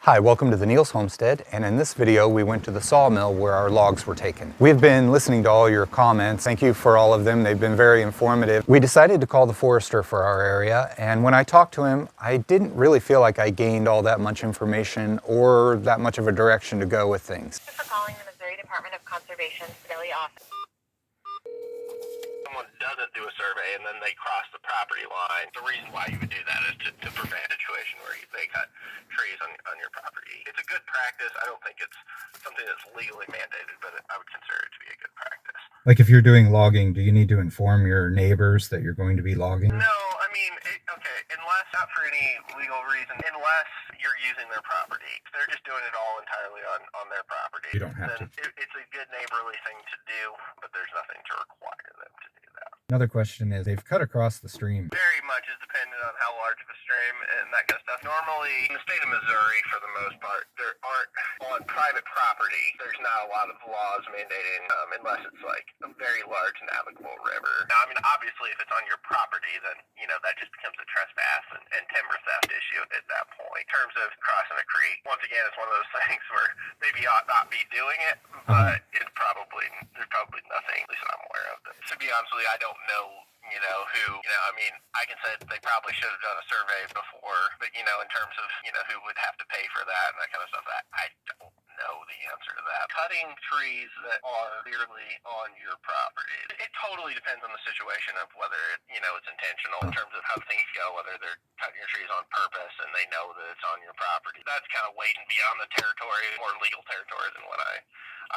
Hi, welcome to the Neal's Homestead, and in this video we went to the sawmill where our logs were taken. We've been listening to all your comments. Thank you for all of them. They've been very informative. We decided to call the forester for our area, and when I talked to him, I didn't really feel like I gained all that much information or that much of a direction to go with things. Thank you for calling the Missouri Department of Conservation's Philly office. Someone doesn't do a survey and then they cross the property line, the reason why you would do that is to prevent a situation where they cut trees on your property. It's a good practice. I don't think it's something that's legally mandated, but I would consider it to be a good practice. Like if you're doing logging, do you need to inform your neighbors that you're going to be logging? No, I mean, okay, unless, not for any legal reason, unless you're using their property. If they're just doing it all entirely on their property, You don't have then to. it's a good neighborly thing to do, but there's nothing to require them to do that. Another question is, they've cut across the stream. Very much is dependent on how large of a stream and that kind of stuff. Normally, in the state of Missouri, for the most part, there aren't, on private property, there's not a lot of laws mandating, unless it's like a very large navigable river. Now, I mean, obviously, if it's on your property, then, that just becomes a trespass and timber theft issue at that point. In terms of crossing a creek, once again, it's one of those things where maybe you ought not be doing it, but there's probably nothing, at least I'm aware of. To be honest with you, I don't know, I can say they probably should have done a survey before, but, in terms of, who would have to pay for that and that kind of stuff, I don't know the answer to that. Cutting trees that are clearly on your property, it totally depends on the situation of whether, it's intentional in terms of how things go, whether they're cutting your trees on purpose and they know that it's on your property. That's kind of wading beyond the territory, more legal territory than what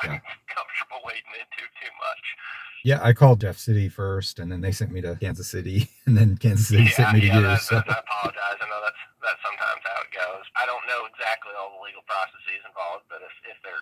I'm comfortable wading into too much. Yeah, I called Jeff City first, and then they sent me to Kansas City, and then Kansas City sent me to you. I apologize. I know that's sometimes how it goes. I don't know exactly all the legal processes involved, but if there,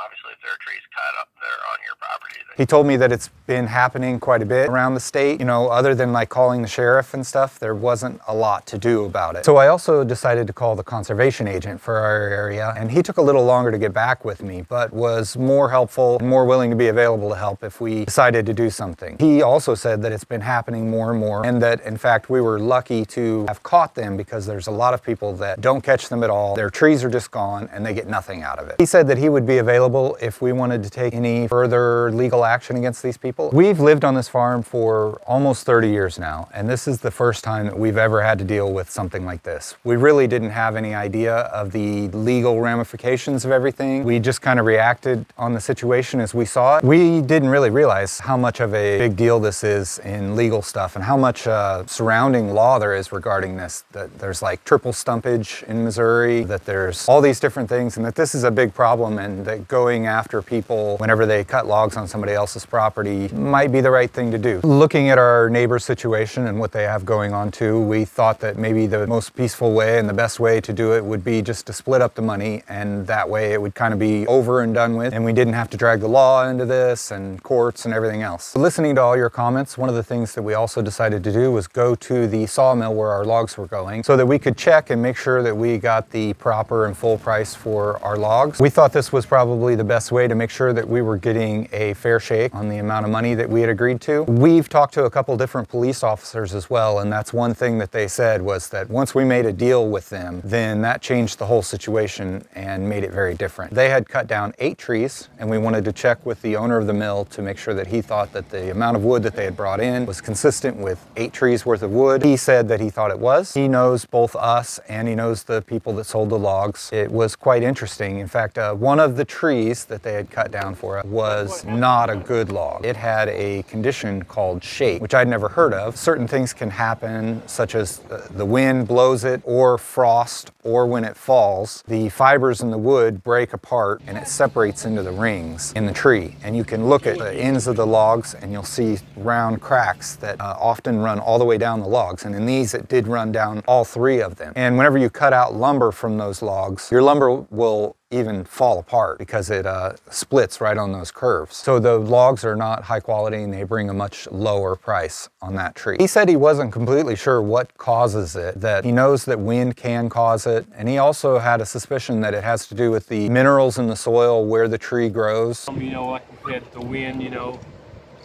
obviously if there are trees cut up there on your property. He told me that it's been happening quite a bit around the state. Other than like calling the sheriff and stuff, there wasn't a lot to do about it. So I also decided to call the conservation agent for our area, and he took a little longer to get back with me, but was more helpful and more willing to be available to help if we decided to do something. He also said that it's been happening more and more, and that in fact we were lucky to have caught them because there's a lot of people that don't catch them at all. Their trees are just gone and they get nothing out of it. He said that he would be available if we wanted to take any further legal action against these people. We've lived on this farm for almost 30 years now, and this is the first time that we've ever had to deal with something like this. We really didn't have any idea of the legal ramifications of everything. We just kind of reacted on the situation as we saw it. We didn't really realize how much of a big deal this is in legal stuff and how much surrounding law there is regarding this. That there's like triple stumpage in Missouri, that there's all these different things, and that this is a big problem, and that going after people whenever they cut logs on somebody else's property might be the right thing to do. Looking at our neighbor's situation and what they have going on too, we thought that maybe the most peaceful way and the best way to do it would be just to split up the money, and that way it would kind of be over and done with, and we didn't have to drag the law into this and courts and everything else. Listening to all your comments, one of the things that we also decided to do was go to the sawmill where our logs were going so that we could check and make sure that we got the proper and full price for our logs. We thought this was probably the best way to make sure that we were getting a fair shake on the amount of money that we had agreed to. We've talked to a couple different police officers as well, and that's one thing that they said was that once we made a deal with them, then that changed the whole situation and made it very different. They had cut down 8 trees, and we wanted to check with the owner of the mill to make sure that he thought that the amount of wood that they had brought in was consistent with 8 trees worth of wood. He said that he thought it was. He knows both us and he knows the people that sold the logs. It was quite interesting. In fact, one of the trees that they had cut down for us was not a good log. It had a condition called shake, which I'd never heard of. Certain things can happen, such as the wind blows it, or frost, or when it falls, the fibers in the wood break apart and it separates into the rings in the tree. And you can look at the ends of the logs and you'll see round cracks that often run all the way down the logs. And in these, it did run down all 3 of them. And whenever you cut out lumber from those logs, your lumber will even fall apart because it splits right on those curves. So the logs are not high quality and they bring a much lower price on that tree. He said he wasn't completely sure what causes it, that he knows that wind can cause it, and he also had a suspicion that it has to do with the minerals in the soil where the tree grows. Like compared to the wind,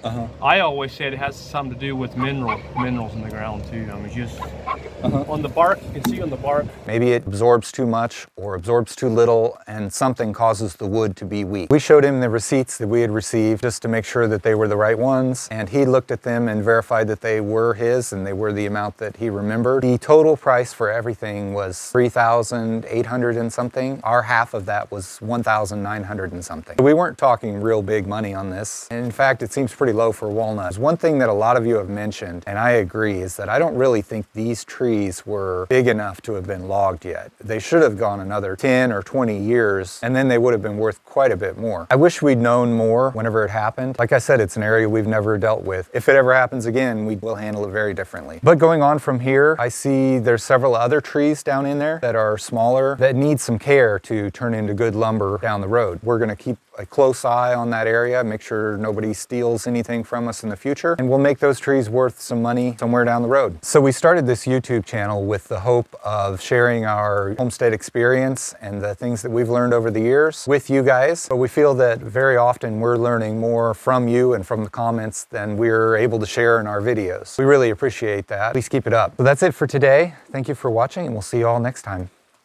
I always said it has something to do with minerals in the ground too. I mean, just on the bark, you can see on the bark. Maybe it absorbs too much or absorbs too little and something causes the wood to be weak. We showed him the receipts that we had received just to make sure that they were the right ones, and he looked at them and verified that they were his and they were the amount that he remembered. The total price for everything was $3,800 and something. Our half of that was $1,900 and something. We weren't talking real big money on this. And in fact, it seems pretty low for walnuts. One thing that a lot of you have mentioned, and I agree, is that I don't really think these trees were big enough to have been logged yet. They should have gone another 10 or 20 years, and then they would have been worth quite a bit more. I wish we'd known more whenever it happened. Like I said, it's an area we've never dealt with. If it ever happens again, we will handle it very differently. But going on from here, I see there's several other trees down in there that are smaller that need some care to turn into good lumber down the road. We're going to keep a close eye on that area, make sure nobody steals anything from us in the future, and we'll make those trees worth some money somewhere down the road. So we started this YouTube channel with the hope of sharing our homestead experience and the things that we've learned over the years with you guys, but we feel that very often we're learning more from you and from the comments than we're able to share in our videos. We really appreciate that. Please keep it up. So that's it for today. Thank you for watching, and we'll see you all next time.